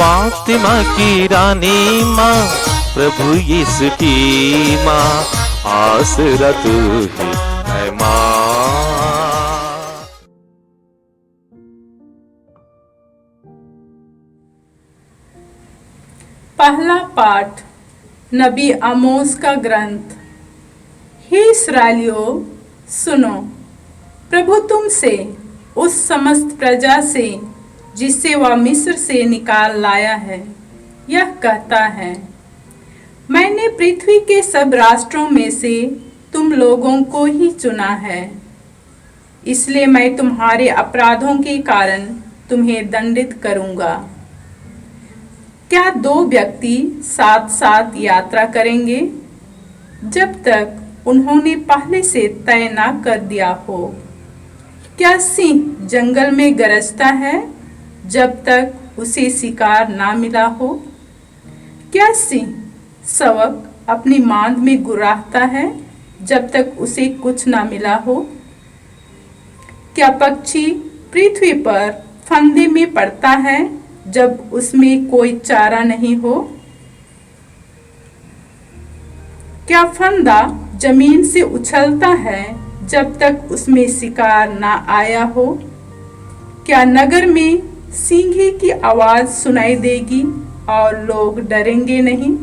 फातिमा की रानी माँ, प्रभु यीशु की माँ, आसरा तू ही है माँ। पहला पाठ नबी आमोस का ग्रंथ। हे इस्राएलियों, सुनो, प्रभु तुमसे, उस समस्त प्रजा से जिसे वह मिस्र से निकाल लाया है, यह कहता है, मैंने पृथ्वी के सब राष्ट्रों में से तुम लोगों को ही चुना है, इसलिए मैं तुम्हारे अपराधों के कारण तुम्हें दंडित करूंगा। क्या दो व्यक्ति साथ साथ यात्रा करेंगे जब तक उन्होंने पहले से तय ना कर दिया हो? क्या सिंह जंगल में गरजता है जब तक उसे शिकार ना मिला हो? क्या सिंह सवक अपनी मांद में गुर्राता है जब तक उसे कुछ ना मिला हो? क्या पक्षी पृथ्वी पर फंदे में पड़ता है जब उसमें कोई चारा नहीं हो? क्या फंदा जमीन से उछलता है जब तक उसमें शिकार ना आया हो? क्या नगर में सींगी की आवाज सुनाई देगी और लोग डरेंगे नहीं?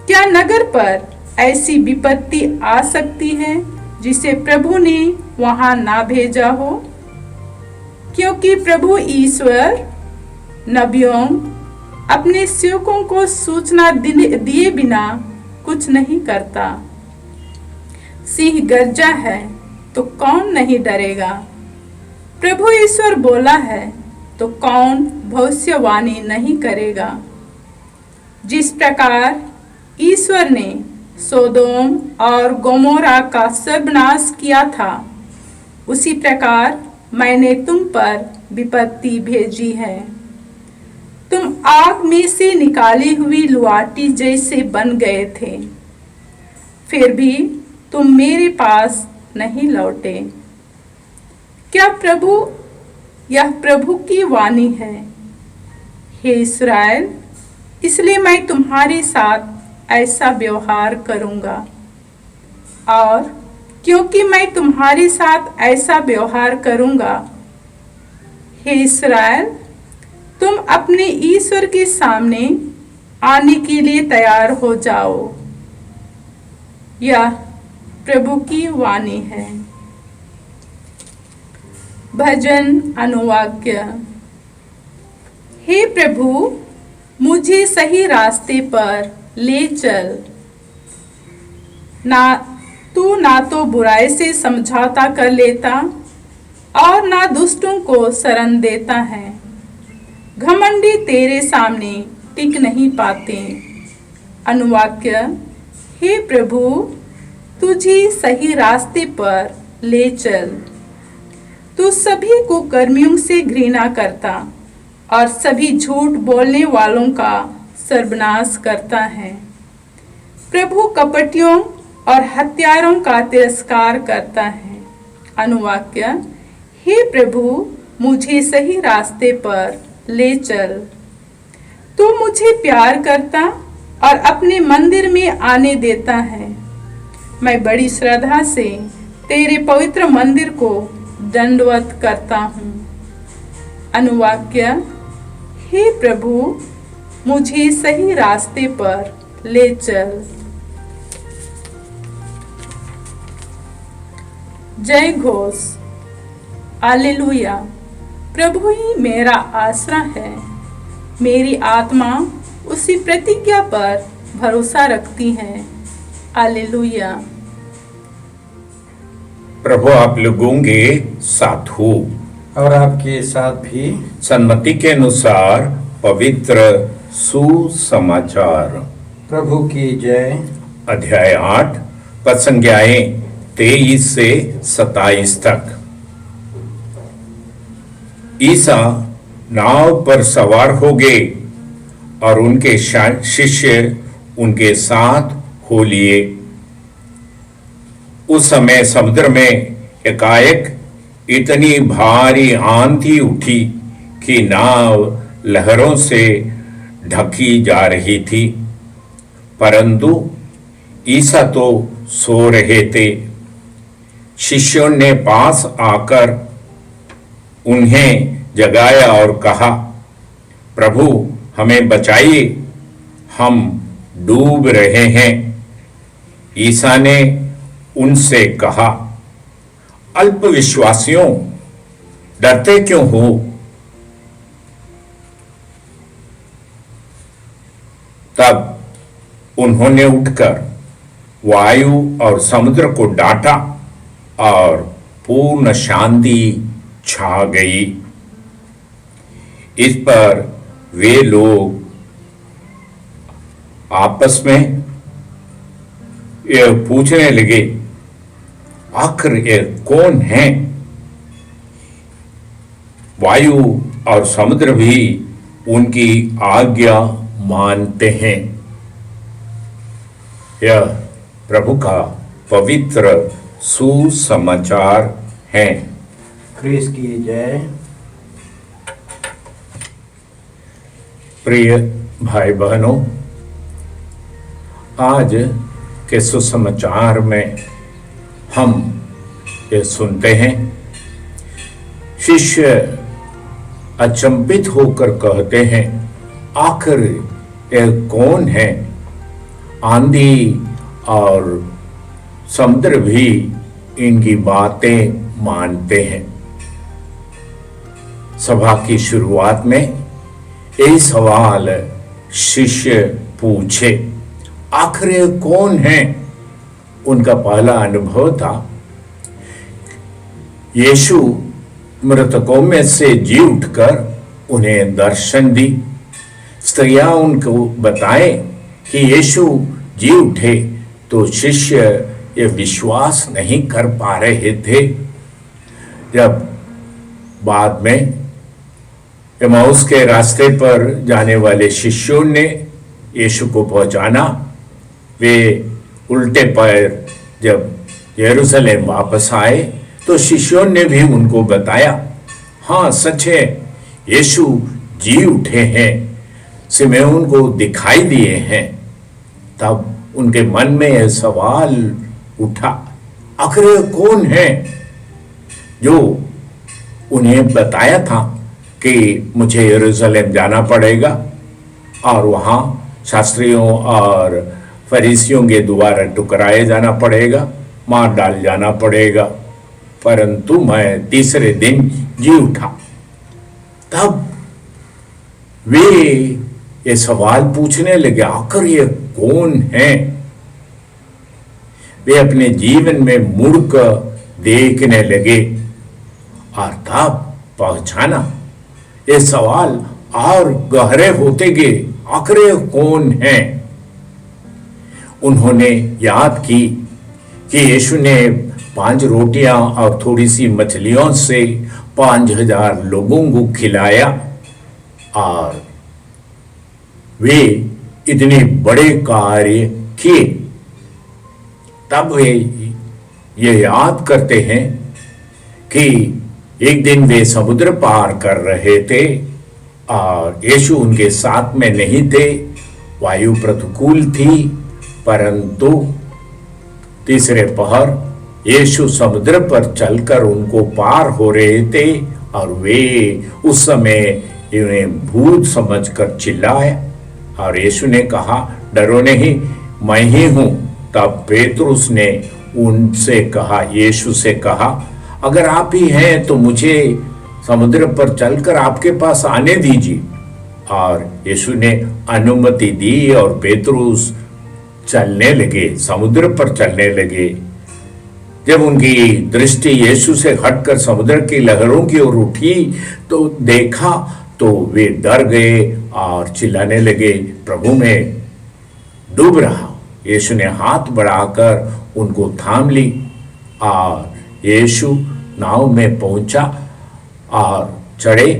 क्या नगर पर ऐसी विपत्ति आ सकती है जिसे प्रभु ने वहां ना भेजा हो? क्योंकि प्रभु ईश्वर नबियों अपने सेवकों को सूचना दिए बिना कुछ नहीं करता। सिंह गरजा है तो कौन नहीं डरेगा? प्रभु ईश्वर बोला है तो कौन भविष्यवाणी नहीं करेगा? जिस प्रकार ईश्वर ने सोदोम और गोमोरा का सर्वनाश किया था, उसी प्रकार मैंने तुम पर विपत्ति भेजी है। तुम आग में से निकाली हुई लुआटी जैसे बन गए थे, फिर भी तुम मेरे पास नहीं लौटे। क्या यह प्रभु की वाणी है? हे इस्राएल, इसलिए मैं तुम्हारे साथ ऐसा व्यवहार करूंगा। और क्योंकि मैं तुम्हारे साथ ऐसा व्यवहार करूंगा, हे इस्राएल, तुम अपने ईश्वर के सामने आने के लिए तैयार हो जाओ। यह प्रभु की वाणी है। भजन अनुवाक्य। हे प्रभु, मुझे सही रास्ते पर ले चल। ना तो बुराई से समझौता कर लेता और ना दुष्टों को शरण देता है। घमंडी तेरे सामने टिक नहीं पाते। अनुवाक्य। हे प्रभु, तुझे सही रास्ते पर ले चल। तू सभी कुकर्मियों से घृणा करता और सभी झूठ बोलने वालों का सर्वनाश करता है। प्रभु कपटियों और हत्यारों का तिरस्कार करता है। अनुवाक्य। हे प्रभु, मुझे सही रास्ते पर ले चल। तू मुझे प्यार करता और अपने मंदिर में आने देता है। मैं बड़ी श्रद्धा से तेरे पवित्र मंदिर को दंडवत करता हूँ। अनुवाक्य। हे प्रभु, मुझे सही रास्ते पर ले चल। जय घोष। हालेलुया। प्रभु ही मेरा आसरा है। मेरी आत्मा उसी प्रतिज्ञा पर भरोसा रखती है। हालेलुया। प्रभु आप लोगों के साथ हो और आपके साथ भी। सन्मति के अनुसार पवित्र सुसमाचार। प्रभु की जय। अध्याय 8 पद संज्ञाएं 23 से 27 तक। ईसा नाव पर सवार हो गए और उनके शिष्य उनके साथ हो लिए। उस समय समुद्र में एकाएक इतनी भारी आंधी उठी कि नाव लहरों से ढकी जा रही थी, परंतु ईसा तो सो रहे थे। शिष्यों ने पास आकर उन्हें जगाया और कहा, प्रभु हमें बचाइए, हम डूब रहे हैं। ईसा ने उनसे कहा, अल्पविश्वासियों, डरते क्यों हो? तब उन्होंने उठकर वायु और समुद्र को डांटा और पूर्ण शांति छा गई। इस पर वे लोग आपस में ये पूछने लगे, आखिर ये कौन है? वायु और समुद्र भी उनकी आज्ञा मानते हैं। यह प्रभु का पवित्र सुसमाचार है। ख्रीस की जय। प्रिय भाई बहनों, आज के सुसमाचार में हम ये सुनते हैं, शिष्य अचंभित होकर कहते हैं, आखिर ये कौन है? आंधी और समुद्र भी इनकी बातें मानते हैं। सभा की शुरुआत में यही सवाल शिष्य पूछे, आखिर ये कौन है? उनका पहला अनुभव था, यीशु मृतकों में से जी उठकर उन्हें दर्शन दी। स्त्रियां उनको बताएं कि यीशु जी उठे, तो शिष्य ये विश्वास नहीं कर पा रहे थे। जब बाद में एमाउस के रास्ते पर जाने वाले शिष्यों ने यीशु को पहचाना, वे उल्टे पैर जब यरूशलेम वापस आए तो शिष्यों ने भी उनको बताया, हाँ सच है, यीशु जी उठे हैं, सिमेओन को दिखाई दिए हैं। तब उनके मन में यह सवाल उठा, आखिर कौन है जो उन्हें बताया था कि मुझे यरूशलेम जाना पड़ेगा और वहां शास्त्रियों और फरीसियों के द्वारा ठुकराए जाना पड़ेगा, मार डाल जाना पड़ेगा, परंतु मैं तीसरे दिन जी उठा। तब वे ये सवाल पूछने लगे, आखिर ये कौन है? वे अपने जीवन में मुड़कर देखने लगे और तब पहचाना। ये सवाल और गहरे होते गए, आखिर ये कौन है? उन्होंने याद की कि यीशु ने 5 रोटियां और थोड़ी सी मछलियों से 5000 लोगों को खिलाया और वे इतने बड़े कार्य किए। तब वे ये याद करते हैं कि एक दिन वे समुद्र पार कर रहे थे और यीशु उनके साथ में नहीं थे, वायु प्रतिकूल थी, परंतु तीसरे पहर यीशु समुद्र पर चलकर उनको पार हो रहे थे और वे उस समय उन्हें भूत समझकर चिल्लाया और यीशु ने कहा, डरो नहीं, मैं ही हूं। तब पेतरुस ने उनसे कहा, यीशु से कहा, अगर आप ही हैं तो मुझे समुद्र पर चलकर आपके पास आने दीजिए। और यीशु ने अनुमति दी और पेतरुस चलने लगे, समुद्र पर चलने लगे। जब उनकी दृष्टि यीशु से हटकर समुद्र की लहरों की ओर उठी तो देखा तो वे डर गए और चिल्लाने लगे, प्रभु मैं डूब रहा हूं। यीशु ने हाथ बढ़ाकर उनको थाम ली और यीशु नाव में पहुंचा और चढ़े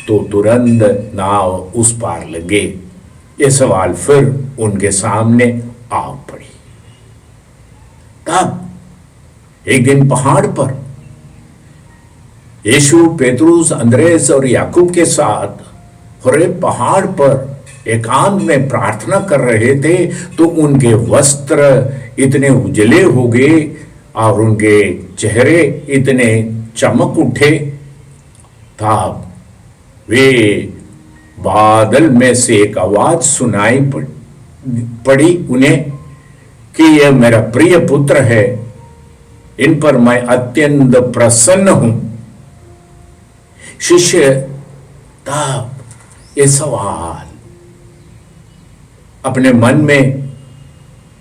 तो तुरंत नाव उस पार लगे। ये सवाल फिर उनके सामने आ पड़ी। तब एक दिन पहाड़ पर यीशु पेतरुस, अंद्रेस और याकूब के साथ होरेब पहाड़ पर एकांत में प्रार्थना कर रहे थे तो उनके वस्त्र इतने उजले हो गए और उनके चेहरे इतने चमक उठे। तब वे बादल में से एक आवाज सुनाई पड़ी उन्हें कि यह मेरा प्रिय पुत्र है, इन पर मैं अत्यंत प्रसन्न हूं। शिष्य तब ये सवाल अपने मन में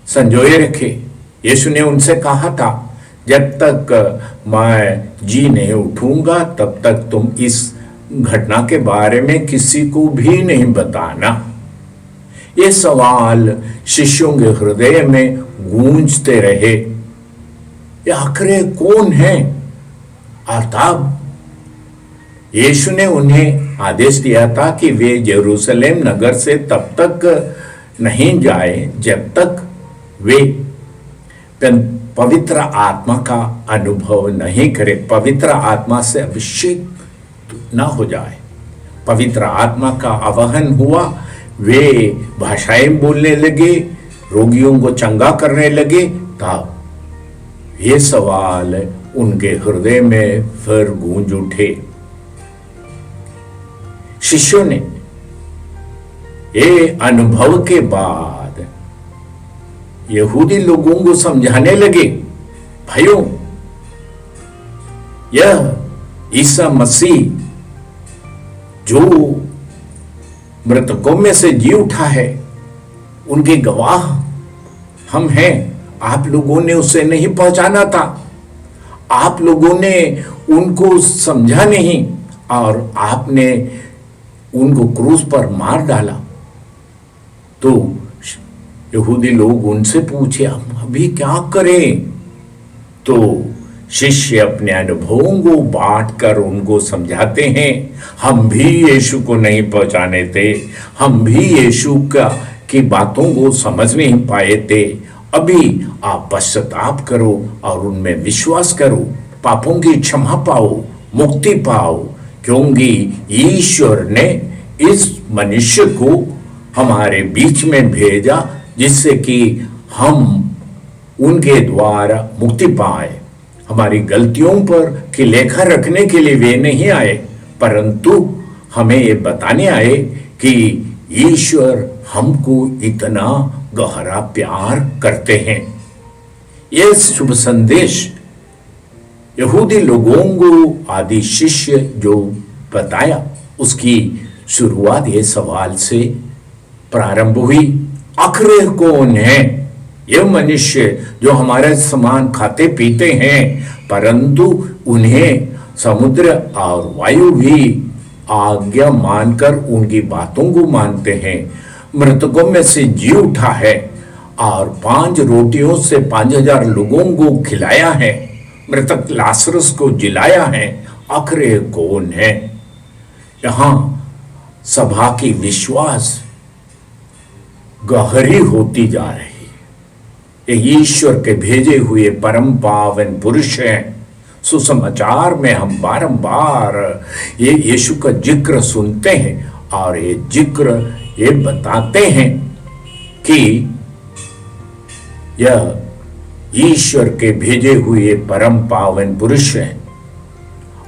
संजोए रखे। यीशु ने उनसे कहा था, जब तक मैं जी नहीं उठूंगा तब तक तुम इस घटना के बारे में किसी को भी नहीं बताना। ये सवाल शिष्यों के हृदय में गूंजते रहे, ये आखिर कौन है? और तब यीशु ने उन्हें आदेश दिया था कि वे यरूशलेम नगर से तब तक नहीं जाए जब तक वे पवित्र आत्मा का अनुभव नहीं करे, पवित्र आत्मा से अभिषेक ना हो जाए। पवित्र आत्मा का आवाहन हुआ, वे भाषाएं बोलने लगे, रोगियों को चंगा करने लगे। तब ये सवाल उनके हृदय में फिर गूंज उठे। शिष्यों ने ये अनुभव के बाद यहूदी लोगों को समझाने लगे, भाइयों, यह ईसा मसीह जो मृतकों में से जी उठा है, उनके गवाह हम हैं। आप लोगों ने उसे नहीं पहचाना था, आप लोगों ने उनको समझा नहीं और आपने उनको क्रूस पर मार डाला। तो यहूदी लोग उनसे पूछे, हम अभी क्या करें? तो शिष्य अपने अनुभवों को बांट कर उनको समझाते हैं, हम भी यीशु को नहीं पहचाने थे, हम भी यीशु की बातों को समझ नहीं पाए थे। अभी आप पश्चाताप करो और उनमें विश्वास करो, पापों की क्षमा पाओ, मुक्ति पाओ, क्योंकि ईश्वर ने इस मनुष्य को हमारे बीच में भेजा जिससे कि हम उनके द्वारा मुक्ति पाए। हमारी गलतियों पर की लेखा रखने के लिए वे नहीं आए, परंतु हमें ये बताने आए कि ईश्वर हमको इतना गहरा प्यार करते हैं। यह शुभ संदेश यहूदी लोगों को आदि शिष्य जो बताया, उसकी शुरुआत ये सवाल से प्रारंभ हुई, आखिर कौन है यह मनुष्य जो हमारे समान खाते पीते हैं, परंतु उन्हें समुद्र और वायु भी आज्ञा मानकर उनकी बातों को मानते हैं, मृतकों में से जी उठा है और 5 रोटियों से 5000 लोगों को खिलाया है, मृतक लासरस को जिलाया है, आखिर कौन है? यहां सभा की विश्वास गहरी होती जा रही है। ये ईश्वर के भेजे हुए परम पावन पुरुष हैं। सुसमाचार में हम बारंबार ये यीशु का जिक्र सुनते हैं और ये जिक्र ये बताते हैं कि यह ईश्वर के भेजे हुए परम पावन पुरुष हैं।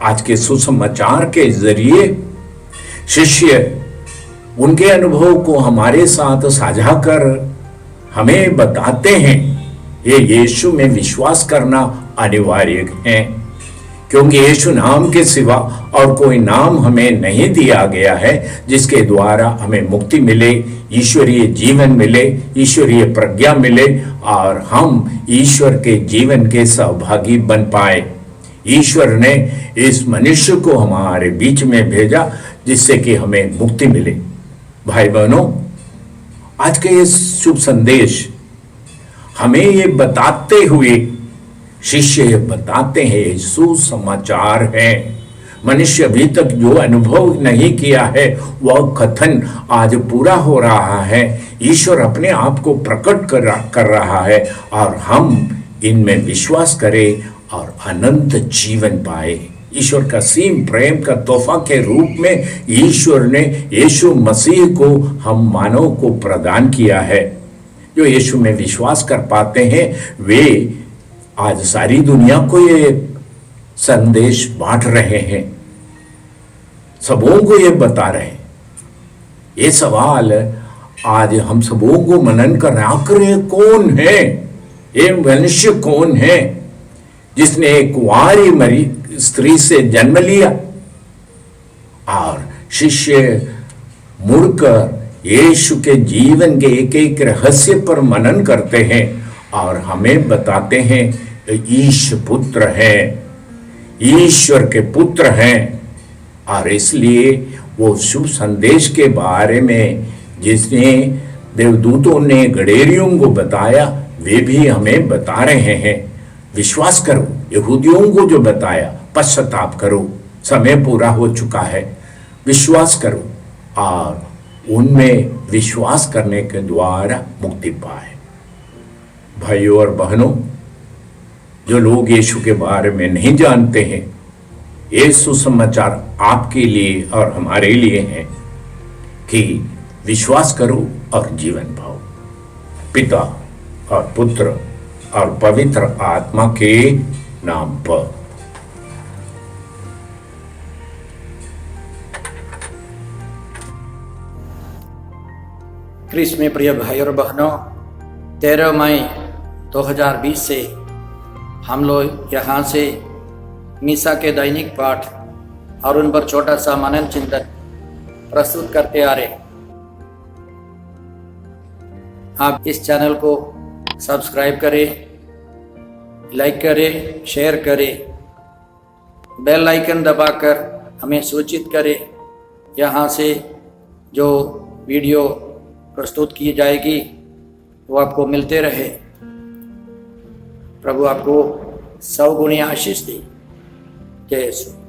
आज के सुसमाचार के जरिए शिष्य उनके अनुभव को हमारे साथ साझा कर हमें बताते हैं ये यीशु में विश्वास करना अनिवार्य है, क्योंकि यीशु नाम के सिवा और कोई नाम हमें नहीं दिया गया है जिसके द्वारा हमें मुक्ति मिले, ईश्वरीय जीवन मिले, ईश्वरीय प्रज्ञा मिले और हम ईश्वर के जीवन के सहभागी बन पाए। ईश्वर ने इस मनुष्य को हमारे बीच में भेजा जिससे कि हमें मुक्ति मिले। भाई बहनों, आज के ये शुभ संदेश हमें ये बताते हुए शिष्य ये बताते हैं सुसमाचार है। मनुष्य अभी तक जो अनुभव नहीं किया है वह कथन आज पूरा हो रहा है। ईश्वर अपने आप को प्रकट कर रहा है और हम इनमें विश्वास करें और अनंत जीवन पाए। ईश्वर का सीम प्रेम का तोहफा के रूप में ईश्वर ने यीशु मसीह को हम मानव को प्रदान किया है। जो यीशु में विश्वास कर पाते हैं वे आज सारी दुनिया को ये संदेश बांट रहे हैं, सबों को ये बता रहे हैं। ये सवाल आज हम सबों को मनन कर रहे हैं, आखिर ये कौन है, ये मनुष्य कौन है जिसने एक कुंवारी मरी स्त्री से जन्म लिया। और शिष्य मुड़कर यीशु के जीवन के एक एक रहस्य पर मनन करते हैं और हमें बताते हैं ईश पुत्र है, ईश्वर के पुत्र हैं। और इसलिए वो शुभ संदेश के बारे में जिसने देवदूतों ने गडेरियों को बताया वे भी हमें बता रहे हैं। विश्वास करो, यहूदियों को जो बताया पश्चाताप करो, समय पूरा हो चुका है, विश्वास करो और उनमें विश्वास करने के द्वारा मुक्ति पाए। भाइयों और बहनों, जो लोग यीशु के बारे में नहीं जानते हैं, ये सुसमाचार आपके लिए और हमारे लिए है कि विश्वास करो और जीवन पाओ। पिता और पुत्र और पवित्र आत्मा के नाम पर। क्रिस्त में प्रिय भाई और बहनों, 13 मई 2020 से हम लोग यहाँ से मीसा के दैनिक पाठ और उन पर छोटा सा मनन चिंतन प्रस्तुत करते आ रहे। आप इस चैनल को सब्सक्राइब करें, लाइक करें, शेयर करें, बेल आइकन दबाकर हमें सूचित करें। यहाँ से जो वीडियो प्रस्तुत की जाएगी वो आपको मिलते रहे। प्रभु आपको 100 गुनी आशीष दे। जय यीशु।